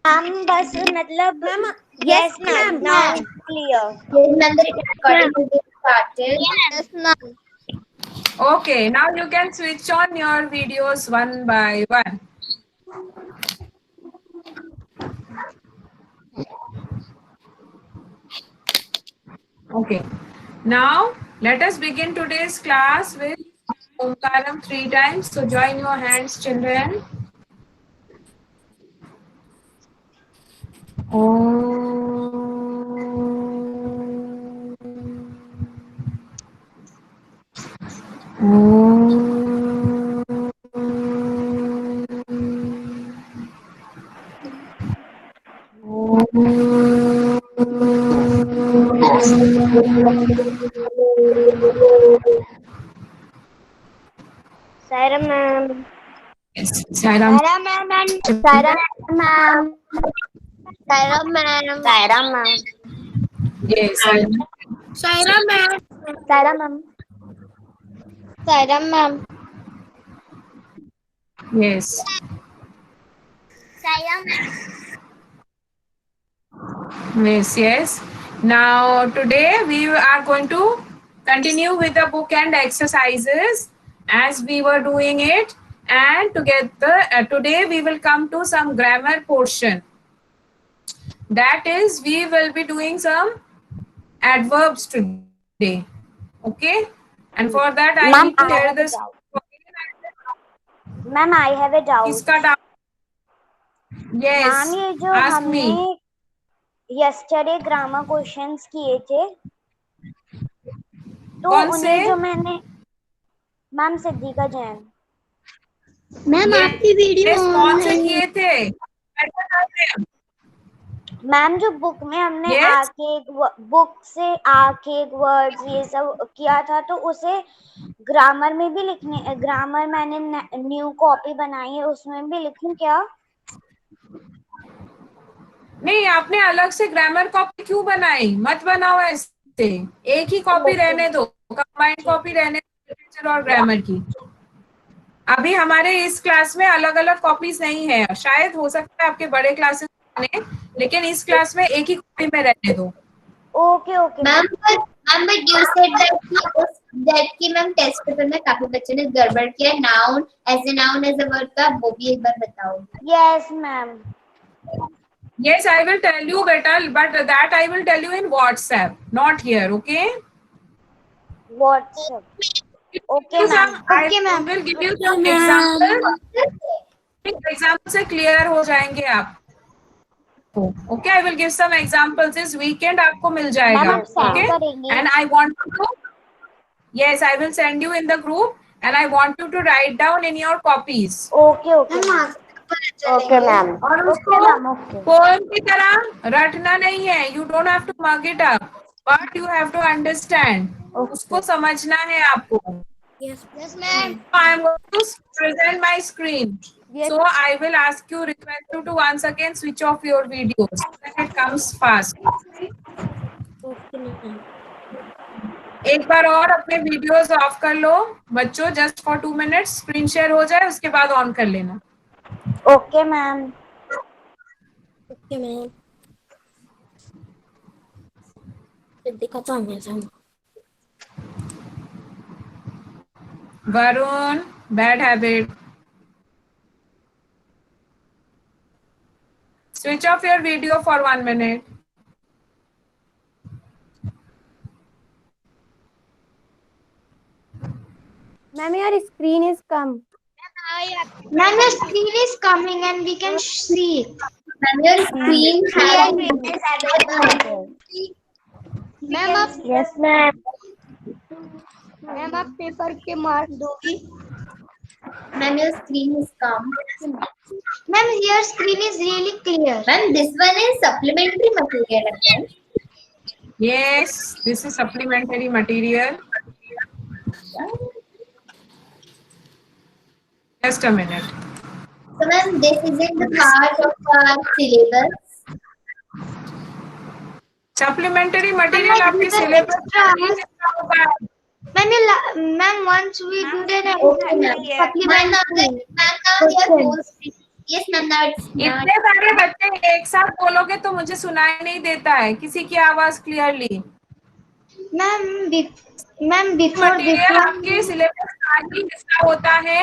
हम बस मतलब Yes, yes ma'am. now clear. Yes, ma'am, the recording will be started. Yes, ma'am. Okay, now you can switch on your videos one by one. Okay, now let us begin today's class with Omkaram 3 times. So join your hands, children. Sarah ma'am. Yes, Sairam. Sarah ma'am and Sarah ma'am. Sarah ma'am. Sarah ma'am. Yes, Sairam. Sarah ma'am. Sarah ma'am. Sarah ma'am. Yes. Sarah ma'am. Yes, yes. Now, today we are going to continue with the book and exercises as we were doing it. And together, today we will come to some grammar portion. That is, we will be doing some adverbs today. Okay? And for that, I need to Ma'am, share I have this. a doubt. Ma'am, I have a doubt. किसका doubt? Yes. Ma'am ये जो Ask हमने me. Yesterday grammar questions किए थे तो कौन उन्हें से? जो मैंने मैम सिद्धिका जैन मैम आपकी वीडियो Yes, कौन से किए थे? मैम जो बुक में हमने Yes. बुक से आके वर्ड्स ये सब किया था तो उसे ग्रामर में भी लिखने ग्रामर मैंने न्यू कॉपी बनाई है उसमें भी लिखूं क्या? नहीं, आपने अलग से ग्रामर कॉपी क्यों बनाई? मत बनाओ ऐसे, एक ही कॉपी रहने दो, कंबाइंड कॉपी रहने दो लिटरेचर और ग्रामर की। अभी हमारे इस क्लास में अलग अलग कॉपीज नहीं है, शायद हो सकता है आपके बड़े क्लासेस में, लेकिन इस क्लास में एक ही कॉपी में रहने दो। Okay okay ma'am but you said that कि मैम टेस्ट पेपर में काफी बच्चों ने गड़बड़ किया। नाउन एज अ वर्ड का वो भी एक बार बताओ। Yes ma'am Yes, I will tell you better, but that I will tell you in WhatsApp, not here, okay? WhatsApp okay ma'am I will give you some examples. Example से clear हो जाएंगे आप। Okay, I will give some examples. इस weekend आपको मिल जाएगा। Ma'am send okay, करेंगे and I want to, yes I will send you in the group and I want you to write down in your copies. Okay okay okay ma'am और उसको poem की तरह रटना नहीं है। You don't have to mug it up, but you have to understand. उसको समझना है आपको। Yes, ma'am. I am going to present my screen. Yes. So I will ask you, request you to once again switch off your videos so that it comes fast. Okay, ma'am. एक बार और अपने videos of कर लो बच्चों, just for 2 minutes. Screen share हो जाए उसके बाद on कर लेना। Okay ma'am Okay, ma'am. देखा तो हमने सब। Varun, bad habit. Switch off your video for 1 minute. Ma'am, your screen is come. Ma'am your screen is coming and we can see it. Ma'am your screen ma'am आप Yes, ma'am. Ma'am आप paper के mark दोगी? Ma'am your screen is come. Ma'am your screen is really clear. Ma'am this one is supplementary material again. Yes, this is supplementary material. Just a minute. So ma'am this isn't the part of our syllabus. Supplementary material आपके syllabus होगा। Ma'am once we do that Okay, ma'am. supplementary. Ma'am, now your whole screen. Yes, ma'am. Now it's इतने सारे बच्चे एक साथ बोलोगे तो मुझे सुनाई नहीं देता है किसी की आवाज क्लियरली। मैम बिफोर मटेरियल आपके सिलेबस का ही हिस्सा होता है,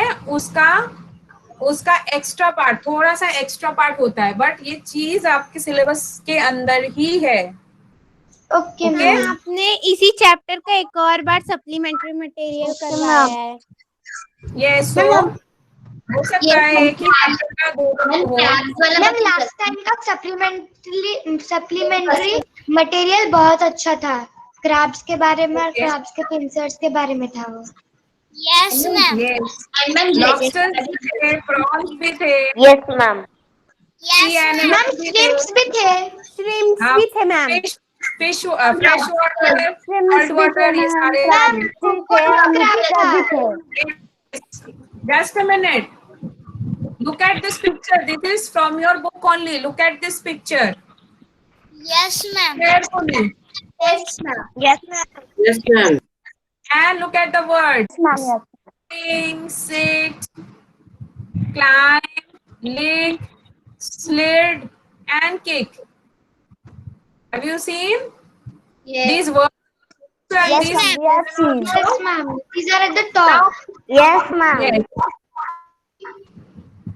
उसका एक्स्ट्रा पार्ट, थोड़ा सा एक्स्ट्रा पार्ट होता है, बट ये चीज आपके सिलेबस के अंदर ही है। Okay Okay? मैम। आपने इसी चैप्टर का एक और बार सप्लीमेंट्री मटेरियल करवाया है। ये सो हो सकता है कि चैप्टर का दो हो। मैम लास्ट टाइम का सप्लीमेंट्री मटेरियल बहुत अच्छा था, क्रैब्स के बारे में और Okay. क्रैब्स के पिंसर्स के बारे में था वो। Yes ma'am. Yes. And ma'am, Lobsters भी थे, prawns भी थे, Yes, ma'am. sea animals ma'am भी श्रिम्प्स थे, भी थे। श्रिम्प्स हाँ, भी थे ma'am. Fish fresh water, Shrimps salt भी वाटर, थे ये मैम। सारे Just a minute. Look at this picture. This is from your book only. Look at this picture yes ma'am. carefully yes, ma'am. Yes, ma'am. and look at the words. Sing, sit, climb, lick, slid, and kick. Have you seen Yes. these words? And Yes, these ma'am. We have seen. Yes ma'am, these are at the top. Yes, ma'am. Yes.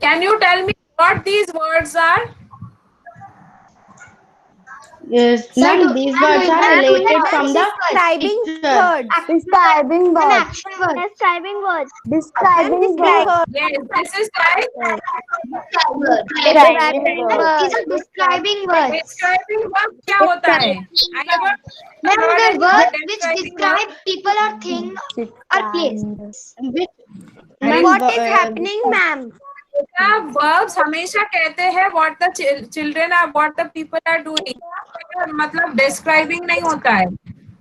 Can you tell me what these words are? Yes, ma'am, these words are related from the Describing picture. words. Describing An words. action word. Describing words. Describing words. Yes, this is like Describing words. These are describing words. describing verb क्या होता है? I never Ma'am, heard the about words which describing describe people or thing or place. अरे What is happening ma'am? verbs हमेशा कहते हैं what the children are, what the people are doing. मतलब describing नहीं होता है.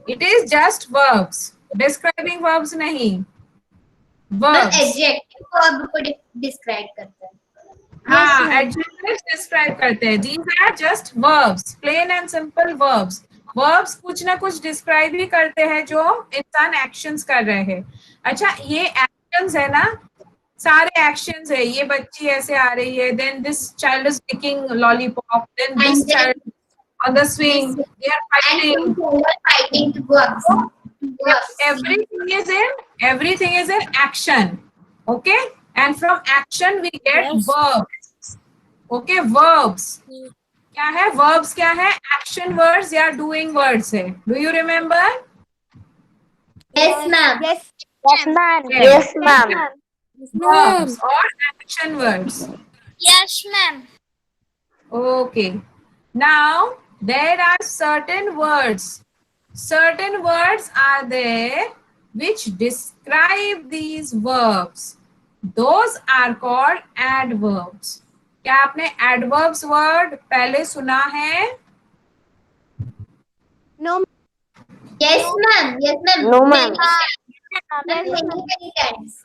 It is just verbs. Describing verbs नहीं. Verbs. Adjective verb को describe करता है. हाँ, adjectives describe करते हैं. These are just verbs, plain and simple verbs. Verbs कुछ ना कुछ describe ही करते हैं जो इंसान actions कर रहे हैं. अच्छा, ये actions है ना, सारे actions है. ये बच्ची ऐसे आ रही है, then this child is licking lollipop, then this And then- child on the swing, they are And fighting. people are fighting to go up. Everything is in action. Okay, and from action we get verbs. Okay, verbs. क्या है verbs? क्या है action words या doing words है? Do you remember? Yes, ma'am. Yes. Yes, ma'am. Yes, ma'am. Verbs or action words. Yes ma'am. Okay. Now there are certain words. Certain words are there which describe these verbs. Those are called adverbs. क्या आपने adverbs word पहले सुना है? No. Yes, ma'am. Yes, ma'am. No, ma'am. Many times.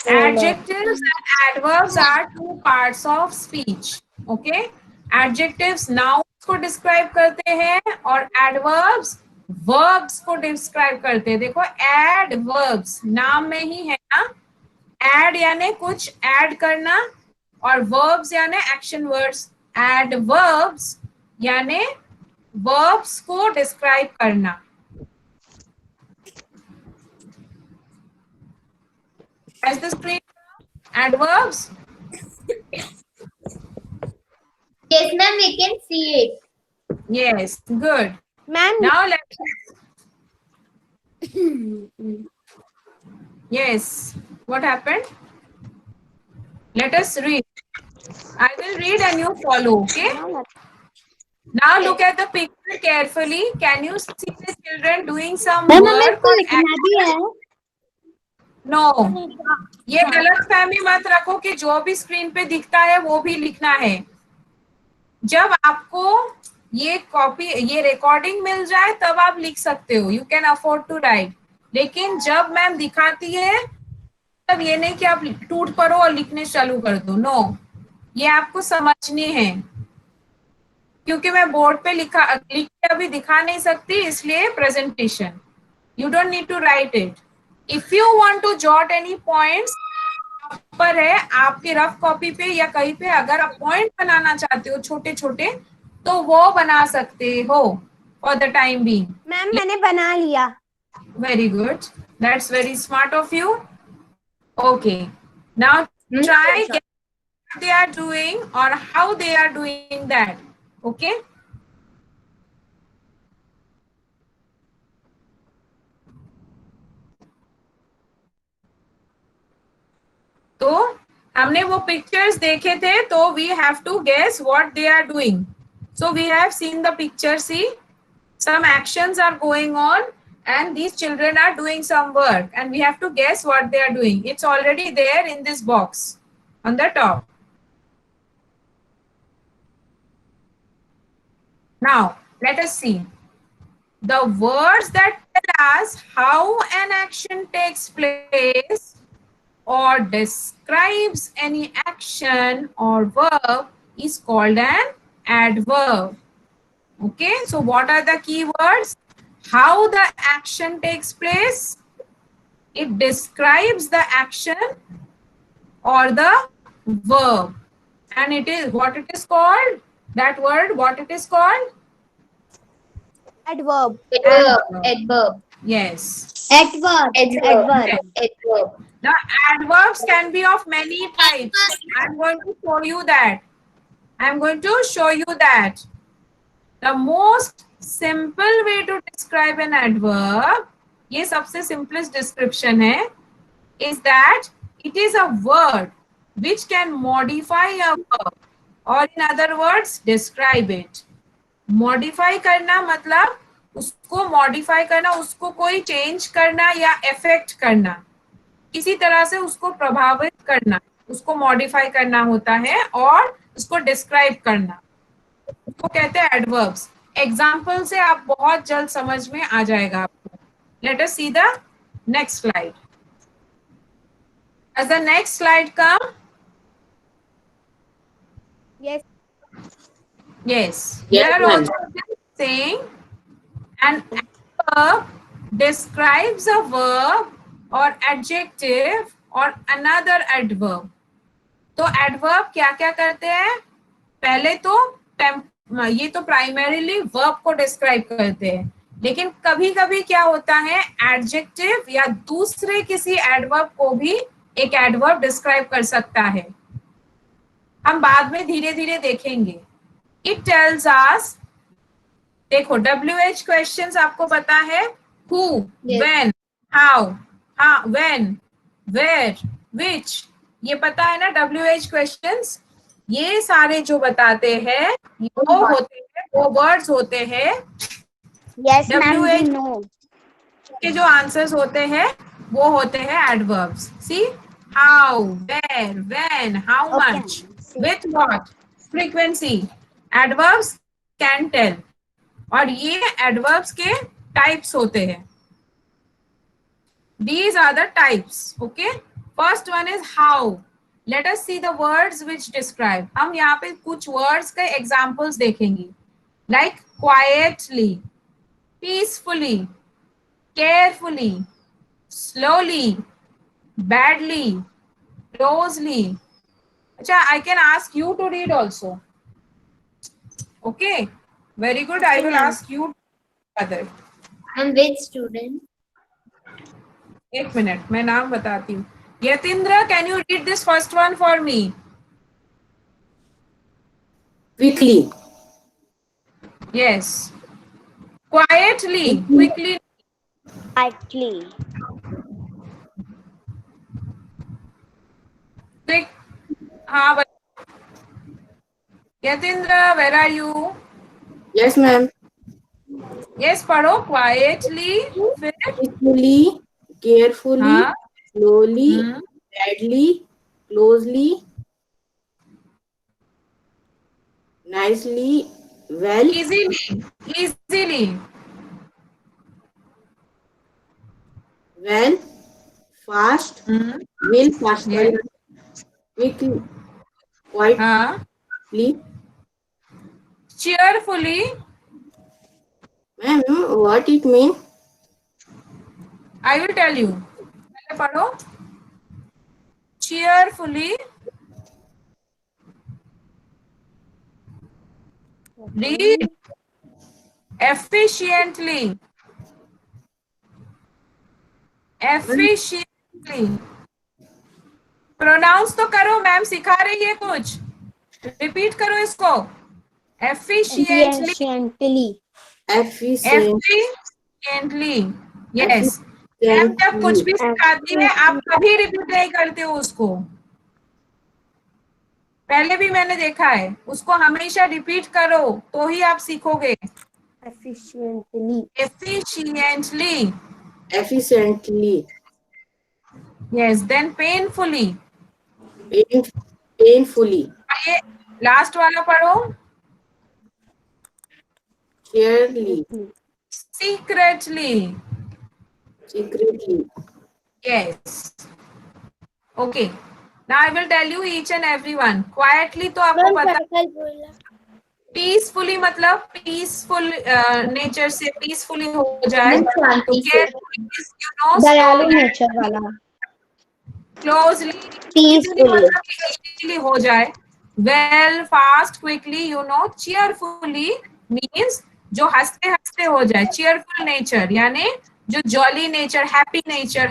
Adjectives and adverbs are two parts of speech. Okay? Adjectives nouns को describe करते हैं और adverbs verbs को describe करते हैं. देखो adverbs नाम में ही है ना. Add यानी कुछ add करना और verbs यानी action words. Adverbs यानी verbs को describe करना. As the screen adverbs. Yes, ma'am. We can see it. Yes, good. Ma'am. Now let's. Yes, what happened? Let us read. I will read and you follow, okay? Now look at the picture carefully. Can you see the children doing some work or action? No. ये गलत फहमी मत रखो कि जो भी screen पे दिखता है वो भी लिखना है. जब आपको ये कॉपी, ये रिकॉर्डिंग मिल जाए तब आप लिख सकते हो. You can afford to write. लेकिन जब मैम दिखाती है तब ये नहीं कि आप टूट पड़ो और लिखने चालू कर दो. नो, ये आपको समझनी है क्योंकि मैं बोर्ड पे लिख के अभी दिखा नहीं सकती, इसलिए presentation. You don't need to write it. If you want to jot any points, पर है आपके रफ कॉपी पे या कहीं पे, अगर आप पॉइंट बनाना चाहते हो छोटे छोटे तो वो बना सकते हो for the time being. Ma'am मैंने बना लिया। Very good. That's very smart of you. Okay. Now try get what they are doing or how they are doing that. Okay. तो हमने वो पिक्चर्स देखे थे तो we have to guess what they are doing. So we have seen the picture. See, some actions are going on and these children are doing some work and we have to guess what they are doing. It's already there in this box on the top. Now let us see the words that tell us how an action takes place or describes any action or verb is called an adverb. Okay, so what are the key words? How the action takes place, it describes the action or the verb, and it is what it is called, that word, what it is called? Adverb. Adverb. Yes. Adverb. Adverb. The adverbs can be of many types. I'm going to show you that. I'm going to show you that. The most simple way to describe an adverb, ये सबसे simplest description है, is that it is a word which can modify a verb or in other words describe it. Modify करना मतलब उसको modify करना, उसको कोई change करना या affect करना, किसी तरह से उसको प्रभावित करना, उसको modify करना होता है और उसको describe करना, उसको कहते हैं adverbs. Example से आप बहुत जल्द समझ में आ जाएगा आपको. Let us see the next slide. As the next slide come? Yes. Yes. Yes, Here ma'am. also saying an adverb describes a verb or adjective or another adverb. तो adverb क्या क्या करते हैं? पहले तो ये तो प्राइमरीली वर्ब को डिस्क्राइब करते हैं, लेकिन कभी कभी क्या होता है एडजेक्टिव या दूसरे किसी एडवर्ब को भी एक एडवर्ब डिस्क्राइब कर सकता है. हम बाद में धीरे धीरे देखेंगे. इट टेल्स अस, देखो WH क्वेश्चंस आपको पता है, who, when, how, when, where, which, ये पता है ना WH क्वेश्चंस. ये सारे जो बताते हैं वो होते हैं, वो वर्ड्स होते हैं. Yes, ma'am, we WH know. के जो आंसर्स होते हैं वो होते हैं adverbs. See, how, where, when, how much, with what, frequency. Adverbs can tell, और ये एडवर्ब्स के टाइप्स होते हैं. These are the types. Okay, first one is how. Let us see the words which describe. हम यहाँ पे कुछ words के examples देखेंगे, like quietly, peacefully, carefully, slowly, badly, closely. अच्छा, I can ask you to read also. Okay, very good. I will ask you other. And which student? एक minute, मैं नाम बताती हूँ. Yatindra, can you read this first one for me? Quickly. Yes. Quietly, quickly. Quietly. Quick. हाँ. Yatindra, where are you? Yes, ma'am. Yes, पढ़ो. Quietly. फिर Quickly, carefully, हाँ. slowly, badly, closely, nicely, well, Easily, easily. well, fast, will, fast, Yes. quickly, quietly, हाँ. Cheerfully. ma'am, what it mean? I will tell you. पहले पढ़ो. cheerfully, read efficiently, efficiently. Pronounce तो करो, ma'am सिखा रही है कुछ, रिपीट करो इसको. efficiently, efficient, efficiently, yes. Ma'am जब कुछ भी सिखाती है आप कभी रिपीट नहीं करते हो उसको, पहले भी मैंने देखा है, उसको हमेशा रिपीट करो तो ही आप सीखोगे. efficiently, efficiently, efficiently, yes. Then painfully, painfully, ये लास्ट वाला पढ़ो. cheerfully, secretly, secretly, yes. Okay, now I will tell you each and every one. Quietly तो आपको पता, पीसफुली मतलब पीसफुल नेचर से पीसफुली हो जाए. शांति से. दयालु नेचर वाला. Closely, Peacefully. इजीली हो जाए. Well, fast, quickly, you know. Cheerfully means जो हंसते हंसते हो जाए. चीयरफुल नेचर यानी जो jolly nature, happy nature,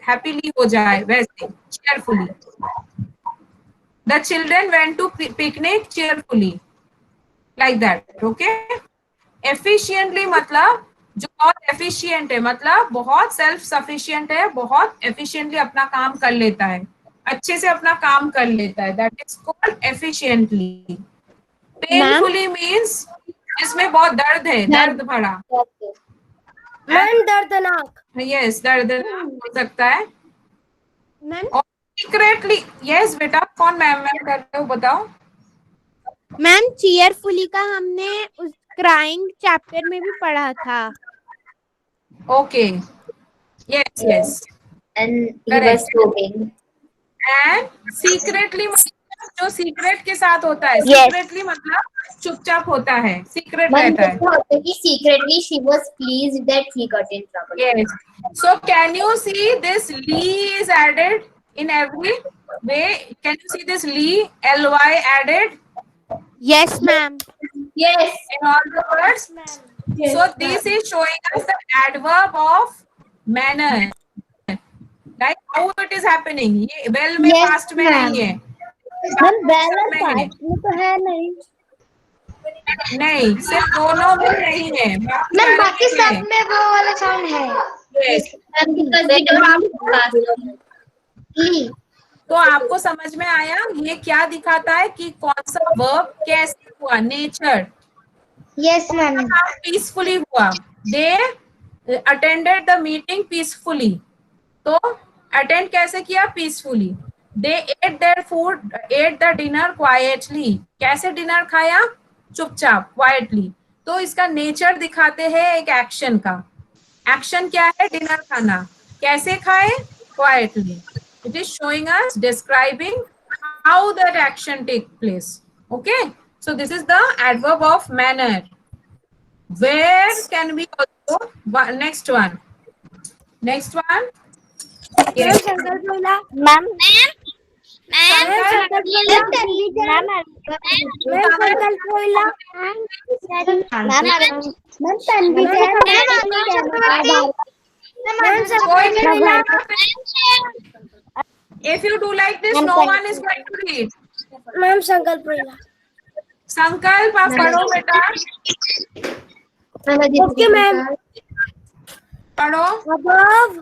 happily हो जाए, वैसे cheerfully. The children went to picnic cheerfully, like that. Okay. Efficiently मतलब जो बहुत एफिशिएंट है, मतलब बहुत सेल्फ सफिशिएंट है, बहुत एफिशिएंटली अपना काम कर लेता है, अच्छे से अपना काम कर लेता है. That is called efficiently. Painfully means जिसमें बहुत दर्द है, दर्द भरा. मैम दर्दनाक. यस, दर्दनाक हो सकता है. मैम और सीक्रेटली, यस बेटा, कौन मैम कर रहे हो बताओ. मैम चीयरफुली का हमने उस क्राइंग चैप्टर में भी पढ़ा था. Okay, yes yes. And he Correct. was sobbing. And secretly मतलब जो सीक्रेट के साथ होता है. Yes. सीक्रेटली मतलब चुपचाप होता है, सीक्रेट Man, रहता है. जैसा होता है कि secretly she was pleased that he got in trouble. Yes. So can you see this Lee is added in every way? Can you see this Lee, Ly added Yes ma'am. Yes. in all the words? Yes. So this is showing us the adverb of manner. Like how it is happening. ये well में Yes, past में ma'am. नहीं है. Ma'am balance में है. Part में तो है नहीं. नहीं, सिर्फ दोनों में नहीं है. मैम बाकी सब में वो वाला साउंड है. Yes. And because we don't have to pass. ली. तो आपको समझ में आया ये क्या दिखाता है कि कौन सा वर्ब कैसे हुआ, नेचर. Yes ma'am. पीसफुली हुआ. They attended the meeting peacefully. तो अटेंड कैसे किया, peacefully. They eight their food, at the dinner quietly. कैसे डिनर खाया, चुपचाप, क्वाइटली. तो इसका नेचर दिखाते हैं एक एक्शन का. एक्शन क्या है, डिनर खाना. कैसे खाए, quietly. It is showing us, describing how that action take place. Okay, so this is the adverb of manner. Where can we also, next one. Yes. Ma'am If you do like this, no one is going to read. Ma'am संकल्प रहिला. संकल्प आप पढ़ो बेटा, okay ma'am. पढ़ो. Above,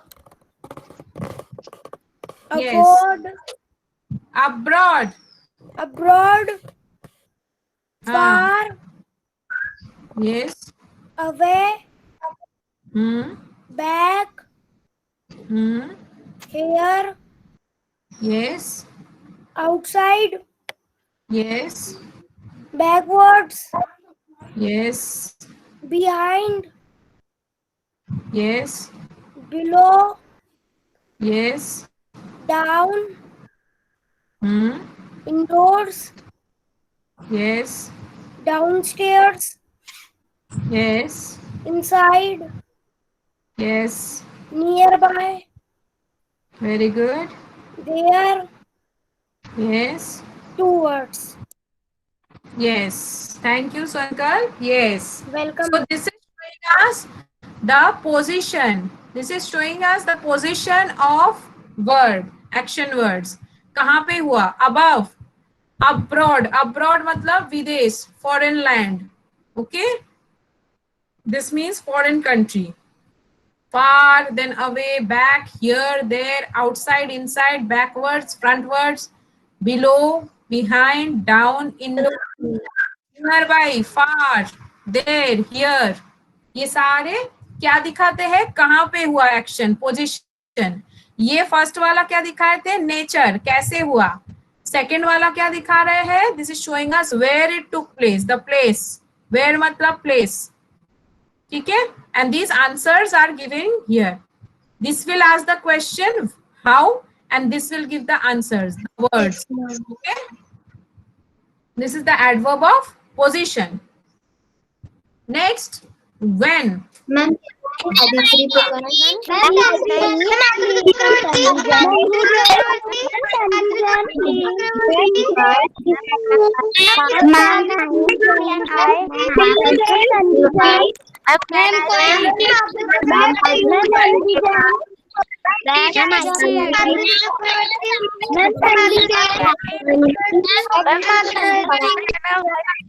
Yes. afford, Abroad. abroad, हाँ. far, Yes. away, back, here, Yes. outside, Yes. backwards, Yes. behind, Yes. below, Yes. down, indoors, Yes. downstairs, Yes. inside, Yes. nearby, Very good. there, Yes. 2 words. Yes. Thank you, Sankar. Yes. Welcome. So this is showing us the position. This is showing us the position of word, action words. कहाँ पे हुआ? Above. Abroad. Abroad मतलब विदेश, foreign land. Okay. This means foreign country. Far, then away, back, here, there, outside, inside, backwards, frontwards, below, behind, down, indoor, nearby, far, there, here. ये सारे क्या दिखाते हैं? कहाँ पे हुआ एक्शन, पोजीशन. ये फर्स्ट वाला क्या दिखाए थे? नेचर, कैसे हुआ. सेकेंड वाला क्या दिखा रहे हैं? This is showing us where it took place, the place. Where मतलब प्लेस. ठीक है. And these answers are given here. This will ask the question how, and this will give the answers, the words. Okay. This is the adverb of position. Next, when. Ma'am Aditi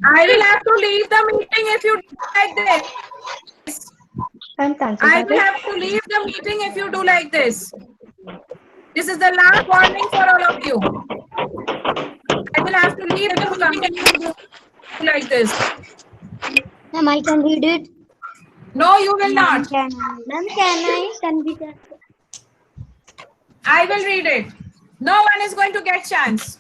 I will have to leave the meeting if you do like this. I will have to leave the meeting if you do like this. This is the last warning for all of you. I will have to leave the meeting if you do like this. Ma'am, I can read it. No, you will not. Ma'am, can I? Can we? I will read it. No one is going to get chance.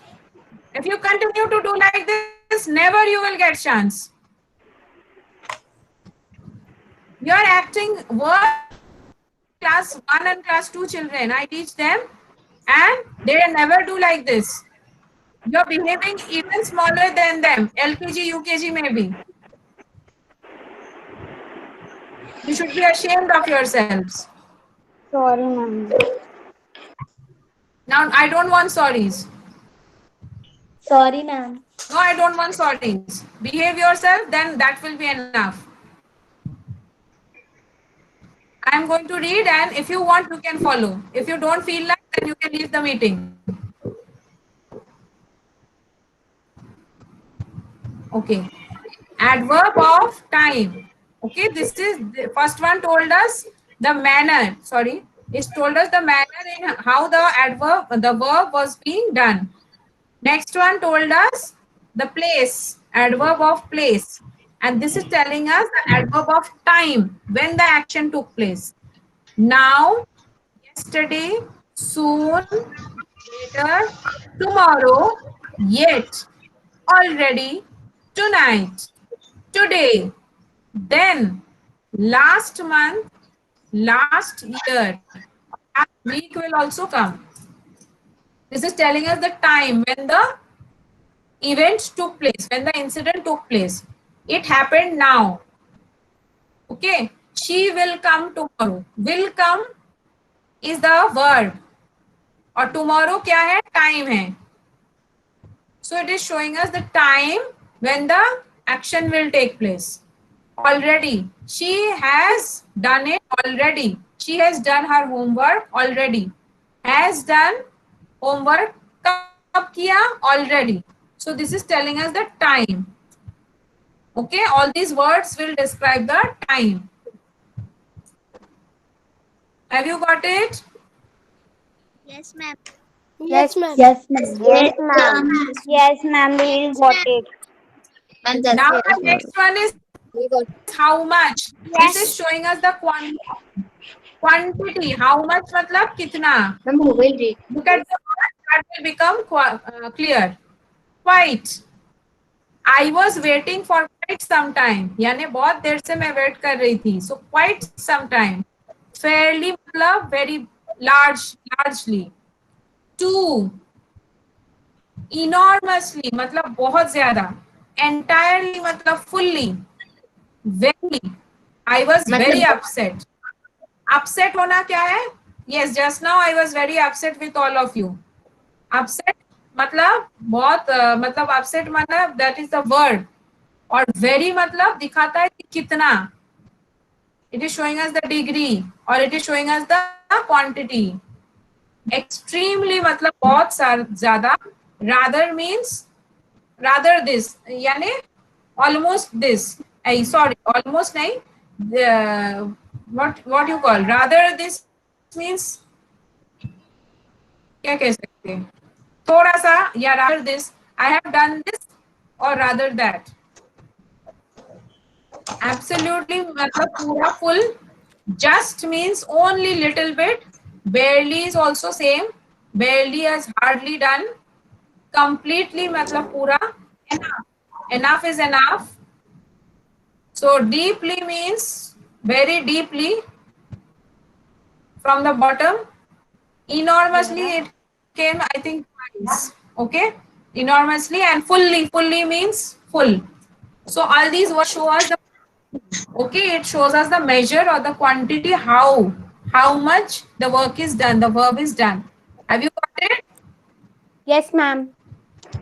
If you continue to do like this, never you will get chance. You are acting worse. Class 1 and class 2 children, I teach them and they never do like this. You are behaving even smaller than them. LKG, UKG maybe. You should be ashamed of yourselves. Sorry, ma'am. Now, I don't want sorries. Sorry, ma'am. No, I don't want sorries. Behave yourself, then that will be enough. I am going to read, and if you want, you can follow. If you don't feel like, then you can leave the meeting. Okay. Adverb of time. Okay, this is the first one told us the manner. Sorry, it told us the manner in how the verb was being done. Next one told us the place, adverb of place. And this is telling us the adverb of time, when the action took place. Now, yesterday, soon, later, tomorrow, yet, already, tonight, today, then, last month, last year, last week will also come. This is telling us the time when the event took place, when the incident took place. It happened now. Okay. She will come tomorrow. Will come is the verb. और tomorrow क्या है? Time है. So it is showing us the time when the action will take place. Already. She has done it already. She has done her homework already. Has done homework कब किया? Already. So this is telling us the time. Okay, all these words will describe the time. Have you got it? Yes, ma'am. Yes, ma'am. Yes, ma'am. Yes, ma'am. Yes, ma'am. We got it. Now the next one is how much. Yes. This is showing us the quantity. How much मतलब कितना. Look at the word that will become clear. Quite. I was waiting for quite some time. यानी बहुत देर से मैं wait कर रही थी. So quite some time. Fairly मतलब very largely. Too. Enormously मतलब बहुत ज्यादा. Entirely मतलब fully. Very. I was very upset. Upset होना क्या है? Yes, just now I was very upset with all of you. Upset मतलब बहुत मतलब अपसेट मतलब दैट इज द वर्ड, और वेरी मतलब दिखाता है कि कितना, it is showing us the degree और it is showing us the quantity. Extremely मतलब बहुत ज्यादा, रादर मीन्स रादर दिस यानी ऑलमोस्ट दिस, सॉरी ऑलमोस्ट नहीं, what you call rather this means क्या कह सकते हैं, थोड़ा सा, या rather this, I have done this और रादर दैट। एब्सोल्युटली मतलब पूरा full, just means only little bit, barely is also same, barely is hardly done, completely मतलब पूरा, enough, enough is enough, so deeply means very deeply from the bottom, enormously it came I think twice, okay, enormously, and fully means full. So all these words show us the, okay, it shows us the measure or the quantity, how much the work is done, the verb is done. Have you got it? Yes, ma'am.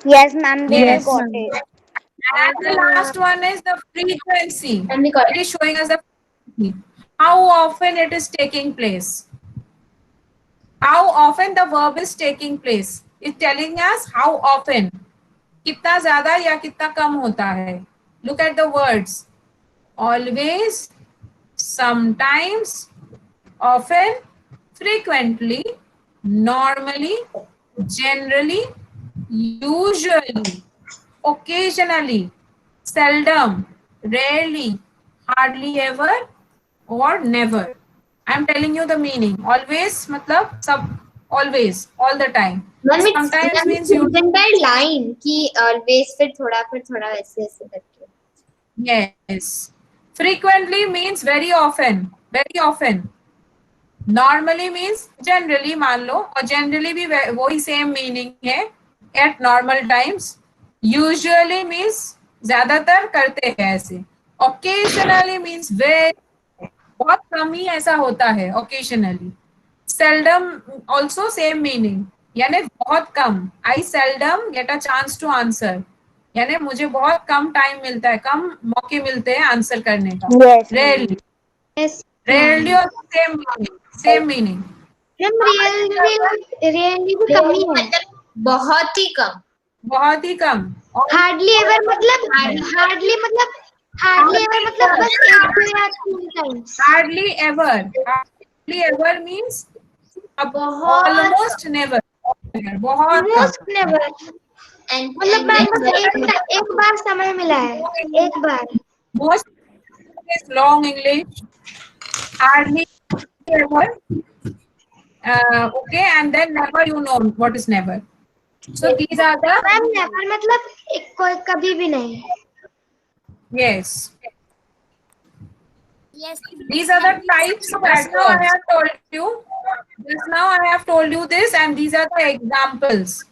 Yes, ma'am, we Yes. got it. And the last one is the frequency. And we got It is showing us the frequency, how often it is taking place, how often the verb is taking place. It's telling us how often, कितना ज्यादा या कितना कम होता है. Look at the words. Always, sometimes, often, frequently, normally, generally, usually, occasionally, seldom, rarely, hardly ever, or never. I'm telling you the meaning. Always मतलब सब, always, all the time. Sometimes means you, by line कि always फिर थोड़ा ऐसे ऐसे करके. yes. Frequently means very often, very often. Normally means generally मान लो, और generally भी वही same meaning है, at normal times. Usually means ज्यादातर करते हैं ऐसे. Occasionally means very, बहुत कम ही ऐसा होता है occasionally. Seldom also same meaning, यानी बहुत कम. I seldom get a chance to answer, यानी मुझे बहुत कम टाइम मिलता है, कम मौके मिलते हैं आंसर करने का. Yes. Rarely, Yes. rarely also same meaning, same meaning. Ma'am really भी कम ही है. मतलब बहुत ही कम. बहुत ही कम. हार्डली एवर मतलब हार्डली एवर मतलब बस एक दो या तीन times. Hardly ever, hardly ever means almost never, बहुत कम. Most never. And मतलब मैम बस एक बार समय मिला है, एक बार. Most is long English. Hardly ever. Okay, and then never, you know what is never. So these are the, ma'am never मतलब कोई कभी भी नहीं. yes. Yes. These are the types of adverbs. Now I have told you. Just now I have told you this, and these are the examples.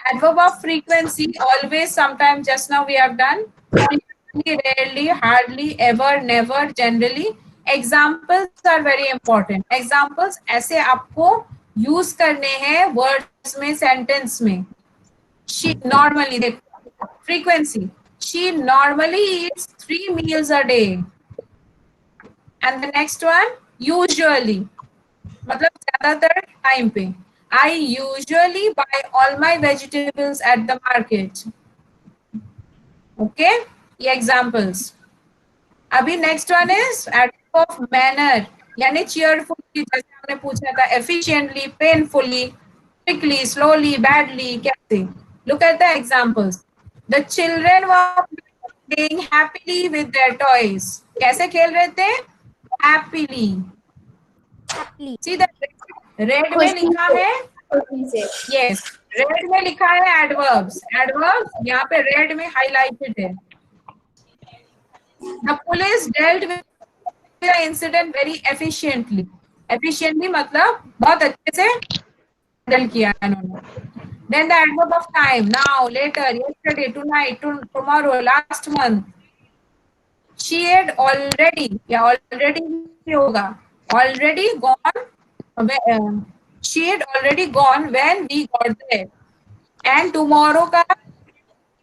Adverb of frequency, always, sometimes, just now we have done. Frequently, rarely, hardly, ever, never, generally. Examples are very important. Examples ऐसे आपको use करने हैं words में, sentence में. She normally, देखो, frequency. She normally eats 3 meals a day. And the next one, usually, मतलब ज्यादातर time पे. I usually buy all my vegetables at the market. Okay, ये examples. अभी next one is adverb of manner, यानी cheerfully, जैसे हमने पूछा था, efficiently, painfully, quickly, slowly, badly, कैसे. Look at the examples. The children were playing happily with their toys. कैसे खेल रहे थे? Happily. See the red में लिखा है, yes, red में लिखा है adverbs. Adverbs यहाँ पे red में highlighted है. The police dealt with the incident very efficiently. Efficiently मतलब बहुत अच्छे से handle किया उन्होंने. Then the adverb of time, now, later, yesterday, tonight, tomorrow, last month. She had already, या already होगा, already gone. She had already gone when we got there. And tomorrow का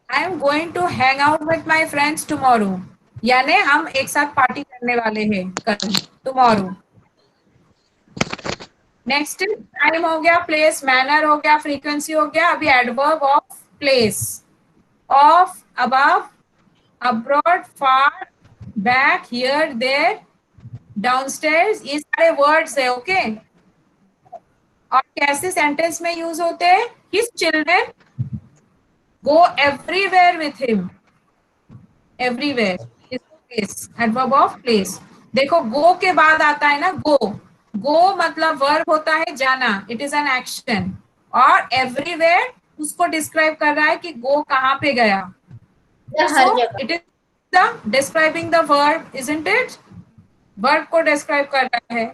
I am going to hang out with my friends tomorrow, यानी हम एक साथ party करने वाले हैं कल, टुमारो। नेक्स्ट टाइम हो गया, प्लेस, मैनर हो गया, फ्रीक्वेंसी हो गया। अभी adverb of place, of, above, abroad, far, back, here, there, downstairs, ये सारे वर्ड्स है। ओके, और कैसे सेंटेंस में यूज होते हैं? His children go everywhere with him, everywhere is place, adverb of place. देखो गो के बाद आता है ना गो, गो मतलब वर्ब होता है जाना, इट इज एन एक्शन, और एवरीवेयर उसको डिस्क्राइब कर रहा है कि गो कहाँ पे गया। हर जगह। It is the describing the verb, isn't it? Verb को डिस्क्राइब कर रहा है,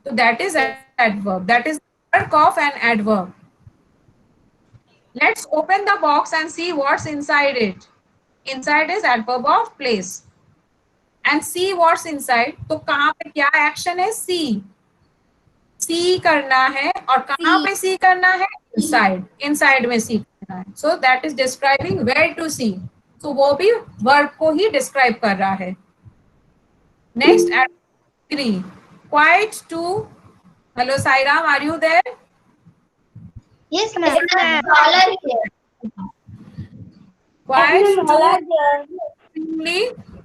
तो that is adverb, that is work of an adverb. Let's open the box and see what's inside it. Inside is adverb of place. And see what's inside. तो कहाँ पे क्या action है? See. See करना है, और कहाँ पे see करना है? Inside. Inside में see करना है. So that is describing where to see. So वो भी verb को ही describe कर रहा है. Next, agree. Quite to. Hello Sairam, are you there? Yes, ma'am. Dollar है। Quite to.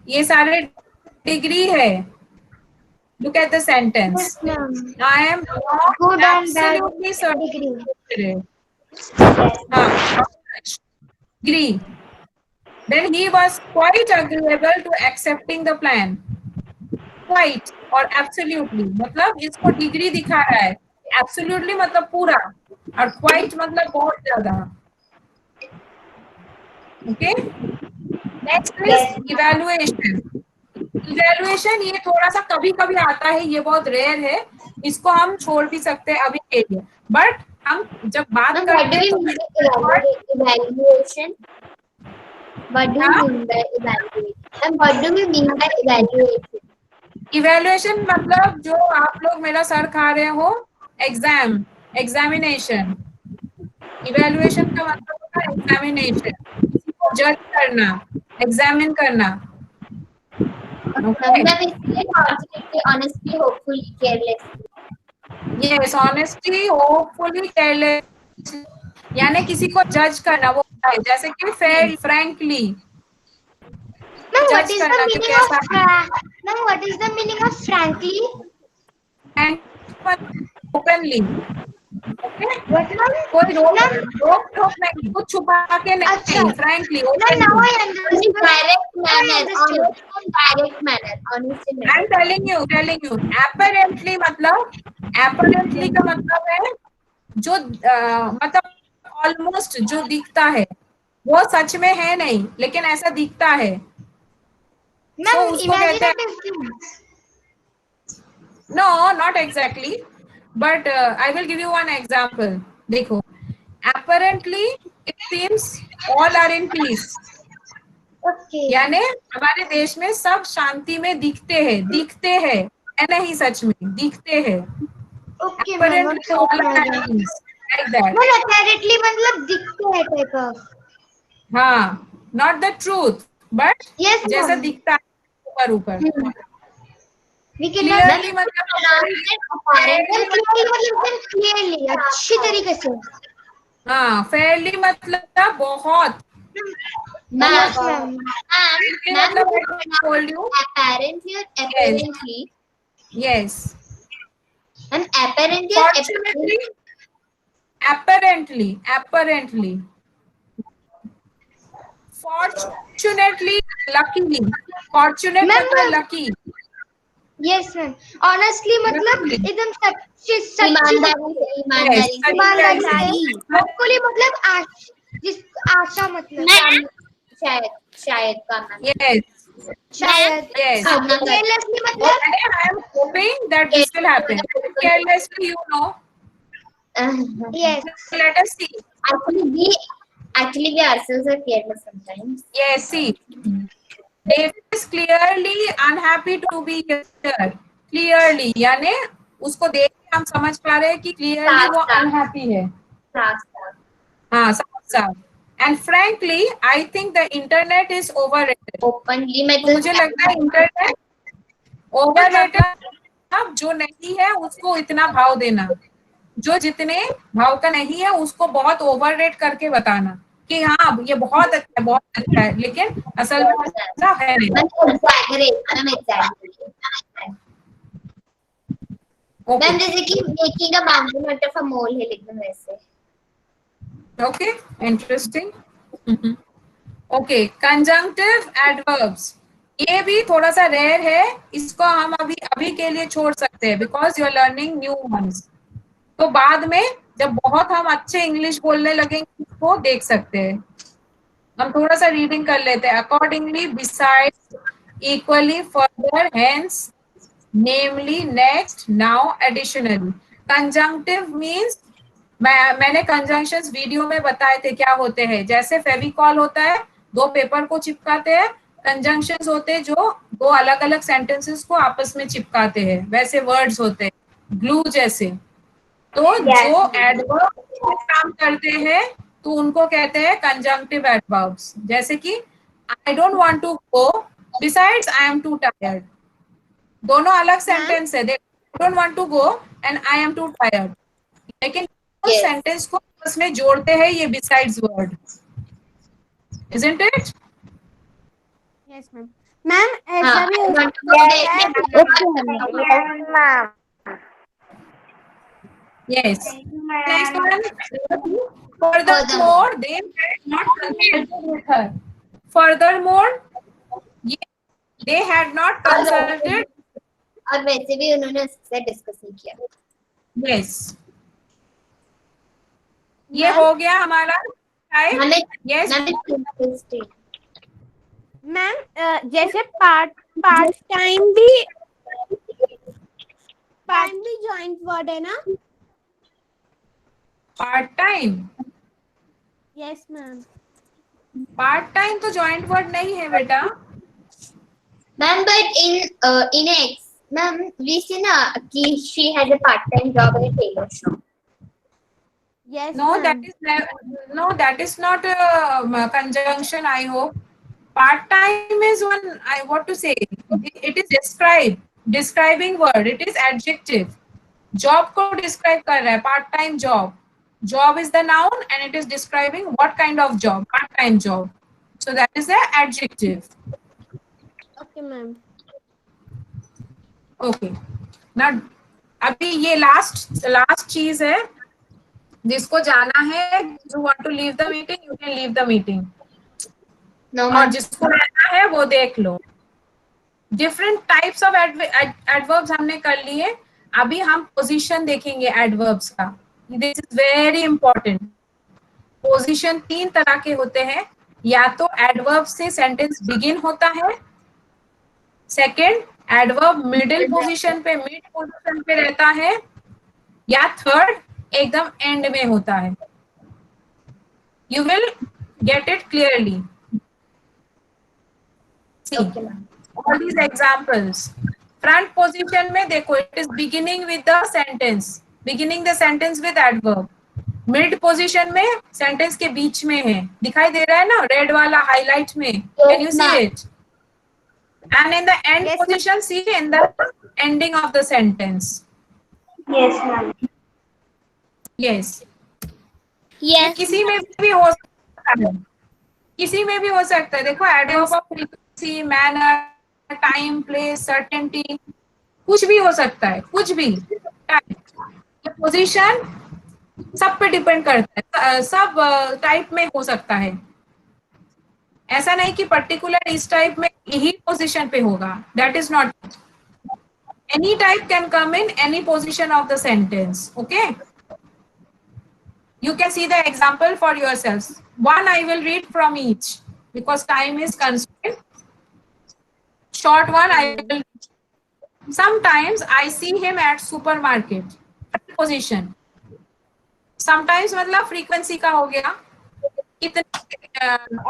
ये सारे डिग्री है। Look at the sentence. Yes, ma'am. I am not Good and bad absolutely certain. degree. Agree. Then he was quite agreeable to accepting the plan. Quite और absolutely मतलब इसको degree दिखा रहा है। Absolutely मतलब पूरा, और quite मतलब बहुत ज्यादा। Okay, next is evaluation. Evaluation ये थोड़ा सा कभी कभी आता है, ये बहुत रेयर है, इसको हम छोड़ भी सकते हैं अभी के लिए, बट हम जब बात What करते do you mean by evaluation? What do you mean by evaluation? And what do you mean by evaluation? Evaluation मतलब जो आप लोग मेरा सर खा रहे हो, एग्जाम, एग्जामिनेशन। इवैल्यूएशन का मतलब होता है एग्जामिनेशन, किसी को जज करना, एग्जामिन करना। मतलब इसलिए honestly, hopefully, carelessly. Yes, honestly, hopefully, careless, यानी किसी को जज करना, वो है जैसे कि फेयर, फ्रैंकली। Ma'am, what जज is the करना कि meaning of कैसा, Ma'am, what is the meaning of frankly? Openly. What, ma'am? कोई रोक टोक नहीं, कुछ छुपा के नहीं, frankly, Ma'am, now I In understood. direct manner, understood. honest and direct manner, honest and I am telling you. apparently मतलब, apparently का मतलब है जो मतलब ऑलमोस्ट जो दिखता है, वो सच में है नहीं, लेकिन ऐसा दिखता है। Ma'am, उसको कहते हैं, imaginative things. no, not exactly, but I will give you one example. देखो, apparently it seems all are in peace. Okay. यानी हमारे देश में सब शांति में दिखते हैं, है नहीं, सच में दिखते हैं। Okay, ma'am. Apparently all are in peace, like that. Ma'am, apparently मतलब दिखते हैं type of. हाँ, not the truth, but Yes, जैसा ma'am. दिखता है ऊपर। We cannot. Clearly मतलब, Ma'am, clearly अच्छी तरीके से. हाँ, fairly मतलब बहुत। Yes, ma'am. मतलब I told you, apparently or apparently. yes. And apparently or Fortunately, apparently. Fortunately, luckily. Fortunate Ma'am, मतलब lucky. Yes, ma'am. Honestly मतलब एकदम सच्ची ईमानदारी से, ईमानदारी से। ईमानदारी से. Hopefully मतलब जिस आशा मतलब शायद का मतलब। Yes. शायद. Yes. Carelessly मतलब I am hoping that this will happen. Carelessly, you know. yes. Let us see. Actually we ourselves are careless sometimes. Yes, see. David is clearly unhappy to be here. Clearly, यानी उसको देख के हम समझ पा रहे हैं कि clearly वो unhappy है। हाँ, WhatsApp. And frankly, I think the internet is overrated. Openly मैं तो मुझे लगता है इंटरनेट ओवररेटेड। अब जो नहीं है उसको इतना भाव देना, जो जितने भाव का नहीं है उसको बहुत ओवररेट करके बताना कि हाँ ये बहुत अच्छा है, लेकिन असल में ऐसा है नहीं। मैम जैसे कि making a mountain out of a molehill एकदम वैसे। Okay, interesting. Okay, conjunctive adverbs, ये भी थोड़ा सा रेयर है, इसको हम अभी के लिए छोड़ सकते हैं because you are learning new ones. तो बाद में जब बहुत हम अच्छे इंग्लिश बोलने लगेंगे इसको देख सकते हैं। हम थोड़ा सा रीडिंग कर लेते हैं। Accordingly, besides, equally, further, hence, namely, next, now, additionally. Conjunctive means मैंने कंजंक्शंस वीडियो में बताए थे क्या होते हैं। जैसे फेविकॉल होता है, दो पेपर को चिपकाते हैं। कंजंक्शंस होते हैं जो दो अलग अलग सेंटेंसेस को आपस में चिपकाते हैं, वैसे वर्ड्स होते हैं ग्लू जैसे। तो जो एडवर्ब काम करते हैं तो उनको कहते हैं कंजंक्टिव एडवर्ब्स। जैसे कि I don't want to go, besides I am too tired. दोनों अलग सेंटेंस है, they don't want to go and I am too tired, लेकिन सेंटेंस को आपस में जोड़ते हैं ये besides word. Isn't it? Yes ma'am. Ma'am ऐसा भी हो सकता है। Yes. Next one. Furthermore, they had not consulted with her. Furthermore, they had not consulted. और वैसे भी उन्होंने उससे डिस्कस नहीं किया। Yes. ये हो गया हमारा टाइप। Yes. मैम जैसे पार्ट टाइम भी जॉइंट वर्ड है ना? Part time, yes ma'am. Part time तो जॉइंट वर्ड नहीं है बेटा। Ma'am but in ex ma'am we see ना कि she has a part time job in tailor shop. Yes, No, ma'am. that is not a conjunction, I hope. Part time is one, what to say, it is describing word, it is adjective. Job को describe कर रहा है, part time job. Job is the noun and it is describing what kind of job, part time job. So that is the adjective. Okay, ma'am. Okay. Now अभी ये last चीज है जिसको जाना है। You want to leave the meeting, you can leave the meeting. No, और जिसको रहना है वो देख लो। डिफरेंट टाइप्स ऑफ एडवर्ब्स हमने कर लिए। अभी हम पोजीशन देखेंगे एडवर्ब्स का। This is very important. Position 3 तरह के होते हैं, या तो एडवर्ब से सेंटेंस बिगिन होता है, सेकंड एडवर्ब मिडिल पोजीशन पे रहता है, या थर्ड एकदम एंड में होता है। You will get it clearly. All these examples. Front position में देखो, it is beginning with the sentence, beginning the sentence with adverb. Mid position में sentence के बीच में है, दिखाई दे रहा है ना रेड वाला हाईलाइट में, can you see it? And in the end position, see in the ending of the sentence. Yes, ma'am. Yes. Yes. किसी में भी हो सकता है, किसी में भी हो सकता है। देखो adverb of frequency, manner, time, place, certainty, कुछ भी हो सकता है, कुछ भी। पोजीशन सब पे डिपेंड करता है, सब टाइप में हो सकता है। ऐसा नहीं कि पर्टिकुलर इस टाइप में यही पोजीशन पे होगा, that is not. Any type can come in any position of the sentence. Okay, you can see the example for yourselves. One I will read from each because time is constrained. Short one I will. Sometimes I see him at supermarket. Position. Sometimes मतलब frequency का हो गया, कितने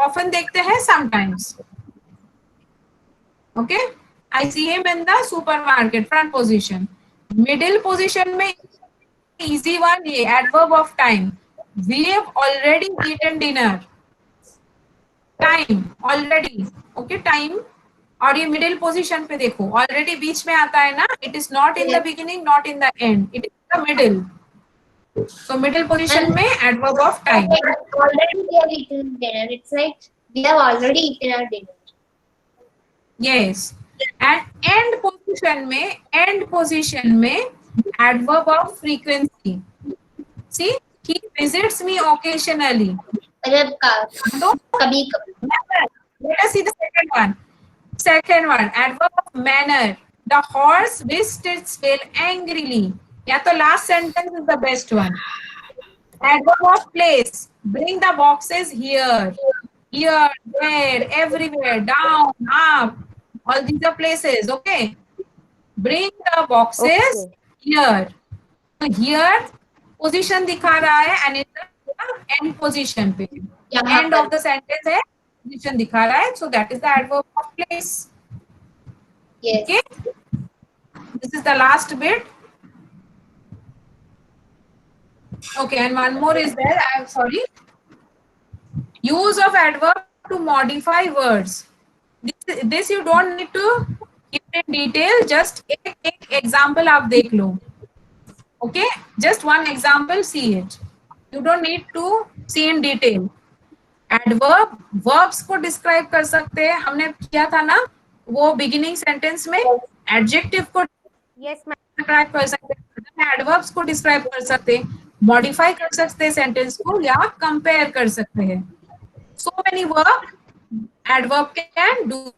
often देखते हैं sometimes. Okay, I see him in the supermarket. Front position. Middle position में easy one ये adverb of time. We have already eaten dinner. Time already. Okay, time. और ये मिडिल पोजीशन पे देखो, ऑलरेडी बीच में आता है ना. It is not in the beginning, not in the end, it is the middle. So middle position में adverb of time. Already we have eaten dinner. It's like we have already eaten our dinner. Yes. And end position में adverb of frequency. See, he visits me occasionally. मतलब तो कभी कभी. let us see the second one. Second one, adverb of manner. The horse whisked its tail angrily. या तो last sentence is the best one. Adverb of place. Bring the boxes here. Here, there, everywhere, down, up. All these are places, okay? Bring the boxes here. So here, position दिखा रहा है and in the end position पे. End of the sentence है, position दिखा रहा है. So that is the adverb of place. Yes. Okay? This is the last bit. Okay, and one more is there. I'm sorry. Use of adverb to modify words. This you don't need to give in detail. Just एक example आप देख लो. Okay, just one example. See it. You don't need to see in detail. Adverb verbs को describe कर सकते हैं. हमने किया था ना वो beginning sentence में. Adjective को Yes, ma'am. describe कर सकते हैं. Adverbs को describe कर सकते हैं. Modify कर सकते हैं sentence को या compare कर सकते हैं. So many verbs adverb can do.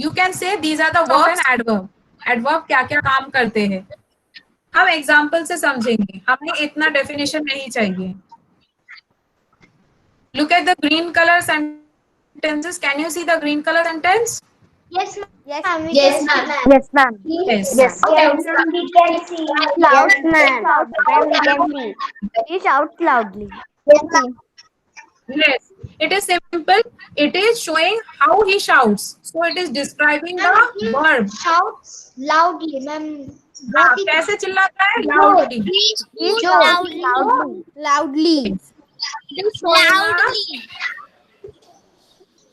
You can say these are the verbs and adverb. Adverb क्या क्या काम करते हैं. हम example से समझेंगे. हमें इतना definition नहीं चाहिए. Look at the green color sentences. Can you see the green color sentence? Yes, ma'am. Yes, Yes, ma'am. yes, ma'am. Yes. Yes, ma'am, we can see. Loud, ma'am. Ma'am, we can see. He shouts loudly. Yes. It is simple. It is showing how he shouts. So it is describing the verb. Shouts loudly, ma'am. हाँ, कैसे चिल्लाता है? Loudly. He shouts loudly. Loudly. It is showing us-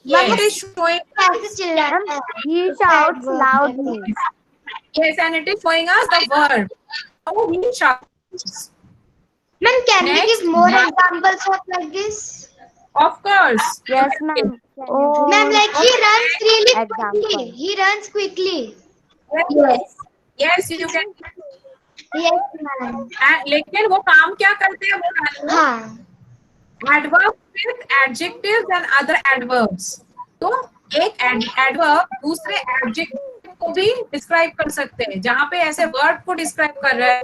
Yes, it is showing कैसे चिल्लाता है? He shouts loudly. yes, and it is showing us the verb. How he shouts. Ma'am, can we Next, give more ma'am. examples of like this? Of course. Yes, ma'am. Oh, Ma'am, like he runs really Example. quickly. He runs quickly. Yes. Yes, you can. Yes, ma'am. लेकिन वो काम क्या करते हैं वो जान लो. हाँ. Adverb with adjectives and other adverbs. तो एक adverb दूसरे adjective को भी describe कर सकते हैं. जहाँ पे ऐसे word को describe कर रहा है,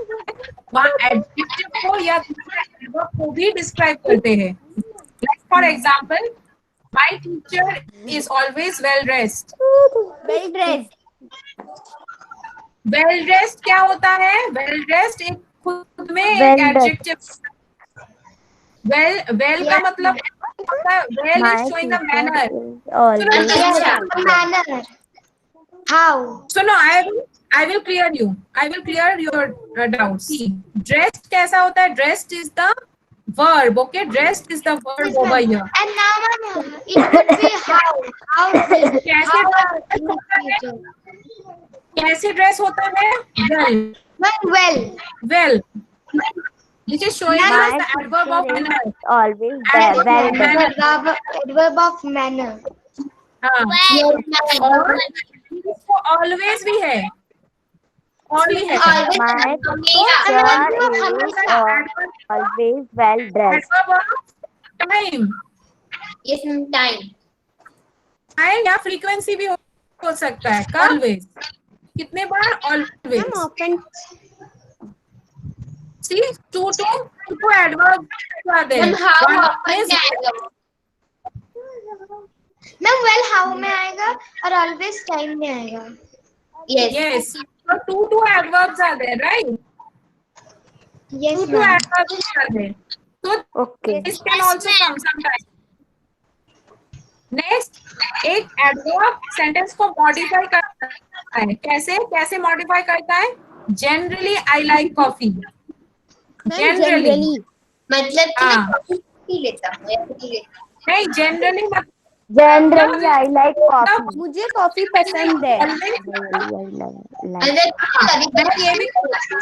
वहाँ adjective को या दूसरे adverb को भी describe करते हैं. Like for example, my teacher is always well dressed. well dressed. Well dressed क्या होता है? Well dressed एक खुद में एक Well dressed. adjective. Well का मतलब well My is showing the teacher manner. is always Yes, manner. How? So no, I will clear you. I will clear your doubts. See, dressed कैसा होता है? Dressed is the verb. Okay, dressed is the verb over here. And now, ma'am, it could be how. How? कैसे How? dress कैसे dress होता है? Well. Well. Well. This is showing My us the adverb of teacher manner. is always well dressed. Adverb of manner. हाँ. Yes, और ma'am. इसको always भी है. Only है. Always. My हमेशा. teacher is always well dressed. Adverb of time. Yes, ma'am. Time. Time या frequency भी हो सकता है. Always. कितने बार? Always. Ma'am, often. See, two adverbs are there. Ma'am, how One often is आएगा? Ma'am, well, how में आएगा और always time में आएगा. Yes. yes. So two adverbs are there, right? Yes, Two ma'am. adverbs are there. So Okay. this can also come sometime. Next, एक adverb sentence को modify करता है. कैसे modify करता है? Generally, I like coffee. Ma'am, generally. मतलब कि मैं हाँ। कॉफी पी लेता हूँ या पी लेता हूँ। नहीं, generally Generally, I like coffee. मुझे कॉफी पसंद है। अगर कभी मैं ये भी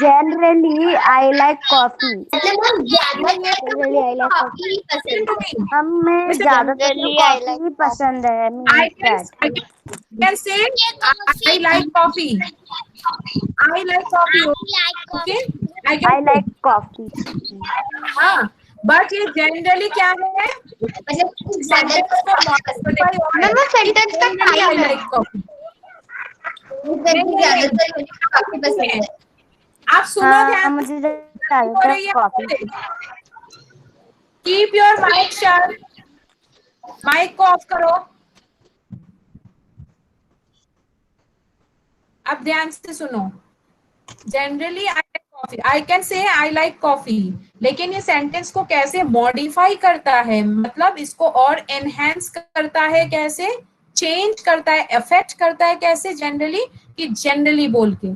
Generally, I like coffee. मतलब हम ज्यादातर Generally, I like coffee. Coffee ही पसंद है। हमें ज्यादातर कॉफी ही पसंद है. I Means can, that. I can say I like coffee. I like coffee. Okay. I can I say. like coffee. हाँ, बट ये जनरली क्या है? मतलब सेंटेंस को modify हो मैम वो सेंटेंस का Generally, I टाइम है। like coffee. ज्यादातर मुझे कॉफी पसंद है। आप सुनो हाँ ध्यान मुझे हो ज्यादातर रही है coffee. Keep your mic shut, mic को ऑफ करो। अब ध्यान से सुनो। Generally I like coffee, I can say I like coffee, लेकिन ये सेंटेंस को कैसे मॉडिफाई करता है, मतलब इसको और एनहेंस करता है, कैसे चेंज करता है, अफेक्ट करता है कैसे? जनरली, कि जनरली बोल के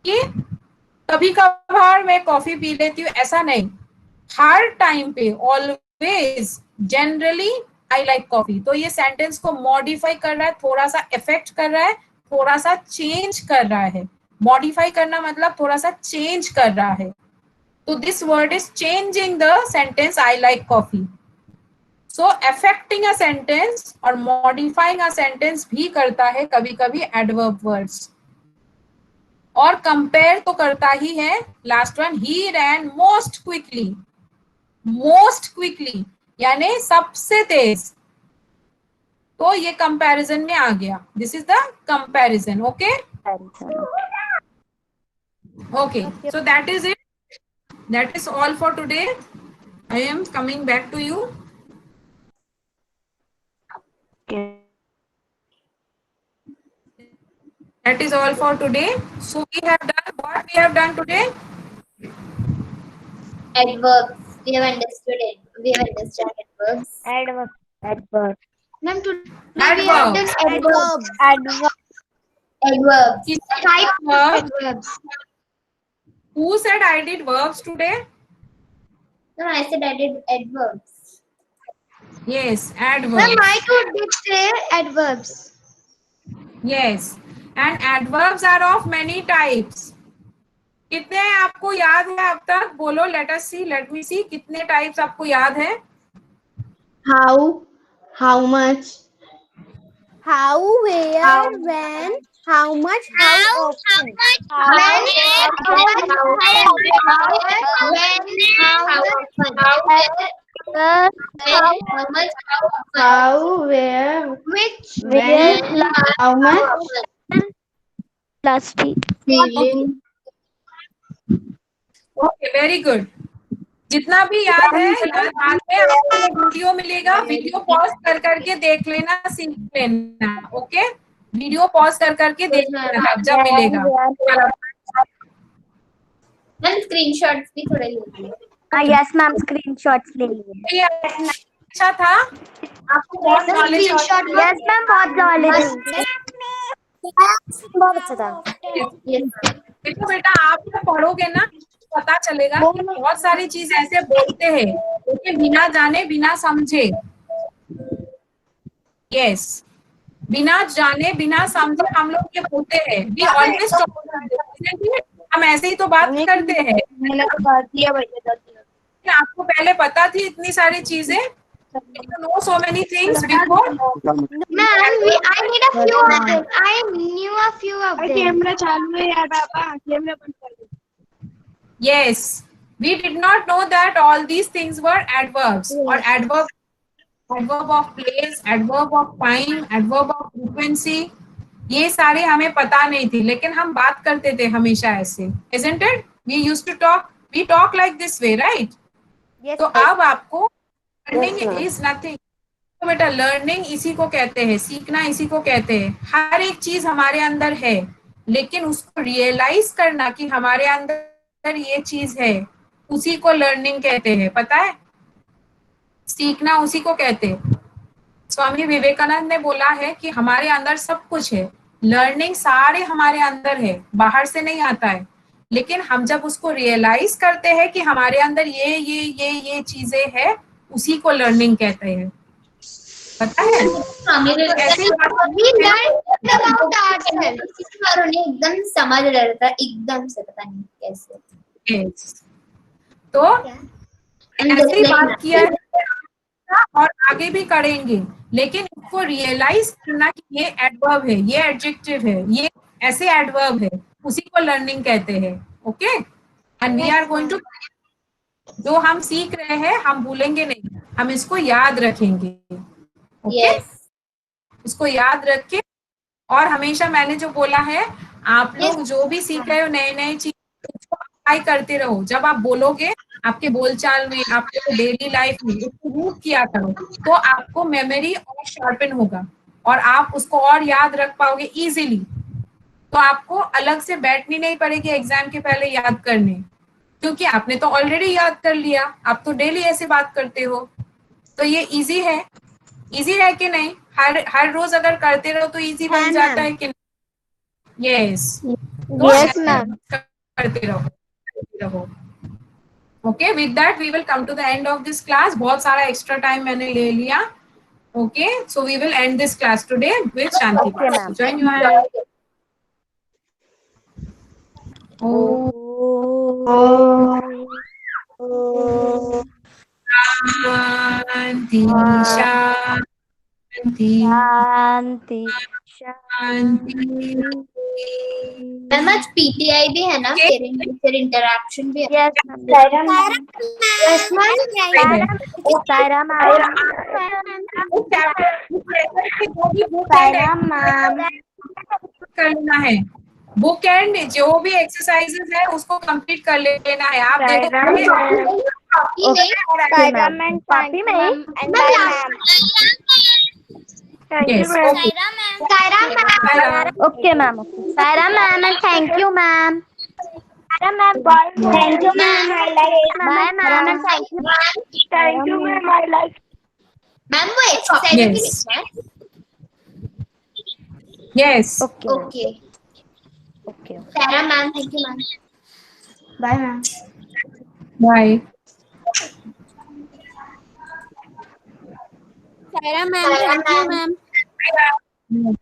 कि कभी कभार मैं कॉफी पी लेती हूँ, ऐसा नहीं, हर टाइम पे, always, generally I like coffee. तो ये सेंटेंस को मॉडिफाई कर रहा है, थोड़ा सा इफेक्ट कर रहा है, थोड़ा सा चेंज कर रहा है। मॉडिफाई करना मतलब थोड़ा सा चेंज कर रहा है। तो this word is changing the sentence I like coffee. So affecting a sentence और मॉडिफाइंग अ सेंटेंस भी करता है कभी कभी एडवर्ब वर्ड्स। और कंपेयर तो करता ही है। Last one, he ran most quickly, most quickly यानी सबसे तेज, तो ये कंपैरिजन में आ गया। This is the comparison. Okay okay, so that is it, that is all for today. I am coming back to you. That is all for today. So we have done what we have done today. Adverbs. We have understood it. We have understood adverbs. Adverb. Ma'am today we have done Adverbs. Adverbs. Type of adverbs. Who said I did verbs today? No, I said I did adverbs. Yes, ma'am adverbs. I too did say adverbs. Yes, and adverbs are of many types. कितने आपको याद है अब तक? बोलो, let us see, let me see, कितने types आपको याद है? How much, How, where, when, how much, how often. how, where, Which when, how much, Plus T. feeling, okay, very good. जितना भी याद है, याद बाद में आपको वीडियो मिलेगा, वीडियो पॉज कर करके देख लेना, सीख लेना। ओके, वीडियो पॉज कर करके देख लेना जब मिलेगा। मैम स्क्रीनशॉट्स भी थोड़े लीजिए। हाँ यस मैम, स्क्रीनशॉट्स ले लिए. ये अच्छा था, आपको बहुत नॉलेज। यस मैम, बहुत नॉलेज है. बहुत अच्छा था. देखो बेटा, आप जब पढ़ोगे ना, पता चलेगा कि बहुत सारी चीज ऐसे बोलते हैं लेकिन बिना जाने बिना समझे। यस, बिना जाने बिना समझे हम लोग ये बोलते हैं। वी ऑलवेज हम ऐसे ही तो बात करते हैं। आपको पहले पता थी इतनी सारी चीजें? You know so many things before? Ma'am, I need a few of them. I knew a few of them. Camera चालू है यार पापा, कैमरा बंद कर दो. Yes, we did not know that all these things were adverbs or adverb of place, adverb of time, adverb of frequency. ये सारे हमें पता नहीं थी, लेकिन हम बात करते थे हमेशा ऐसे, isn't it? We used to talk, we talk like this way, right? Yes. तो अब आपको लर्निंग इज नथिंग। तो बेटा, लर्निंग इसी को कहते हैं, सीखना इसी को कहते हैं। हर एक चीज हमारे अंदर है, लेकिन उसको रियलाइज करना कि हमारे अंदर ये चीज है, उसी को लर्निंग कहते हैं। पता है, सीखना उसी को कहते हैं। स्वामी विवेकानंद ने बोला है कि हमारे अंदर सब कुछ है, लर्निंग सारे हमारे अंदर है, बाहर से नहीं आता है। लेकिन हम जब उसको रियलाइज करते हैं कि हमारे अंदर ये चीजें है, उसी को लर्निंग कहते हैं, पता है? ऐसे ही बात We learned about ourselves. किसी बार उन्हें एकदम समझ रहा था, एकदम से पता नहीं कैसे। Yes. तो ऐसे ही बात किया है और आगे भी करेंगे, लेकिन इसको रियलाइज करना कि ये एडवर्ब है, ये एडजेक्टिव है, ये ऐसे एडवर्ब है, उसी को लर्निंग कहते हैं। Okay, and we are going to, जो हम सीख रहे हैं हम भूलेंगे नहीं, हम इसको याद रखेंगे। ओके, इसको याद रख के, और हमेशा मैंने जो बोला है, आप लोग जो भी सीख रहे हो नए नए चीज, उसको अप्लाई करते रहो। जब आप बोलोगे आपके बोलचाल में, आपके डेली लाइफ में उसको यूज किया करो, तो आपको मेमोरी और शार्पन होगा और आप उसको और याद रख पाओगे इजीली। तो आपको अलग से बैठनी नहीं पड़ेगी एग्जाम के पहले याद करने, क्योंकि आपने तो ऑलरेडी याद कर लिया, आप तो डेली ऐसे बात करते हो। तो ये इजी है कि नहीं? हर रोज अगर करते रहो तो इजी बन जाता है कि नहीं? Yes, Yes, ma'am. करते रहो। Okay, with that we will come to the end of this class. बहुत सारा एक्स्ट्रा टाइम मैंने ले लिया। Okay, so we will end this class today with shanti. Okay, ma'am. Join you have. शांति शांति शांति शांति। मैम आज पीटीआई भी है ना, पेरेंट टीचर इंटरैक्शन भी है। Yes, ma'am. Yes, ma'am. Saira ma'am. Saira ma'am. करना है, बुक एंड जो भी एक्सरसाइजेस है उसको कंप्लीट कर लेना है। आप देखो Saira ma'am. Papi ma'am. And ma'am. Thank you, Yes, ma'am. okay. Saira ma'am. Okay, ma'am. Saira ma'am, and thank you, ma'am. Saira ma'am. Thank you, ma'am. I like it. Bye, ma'am, and thank you. Thank you, ma'am. I like. Ma'am वो exercise भी Yes. लिखना है। Yes. Okay. Okay, Okay. सारा ma'am, thank you ma'am. Bye, ma'am. Bye. Saira ma'am, thank you ma'am. Bye.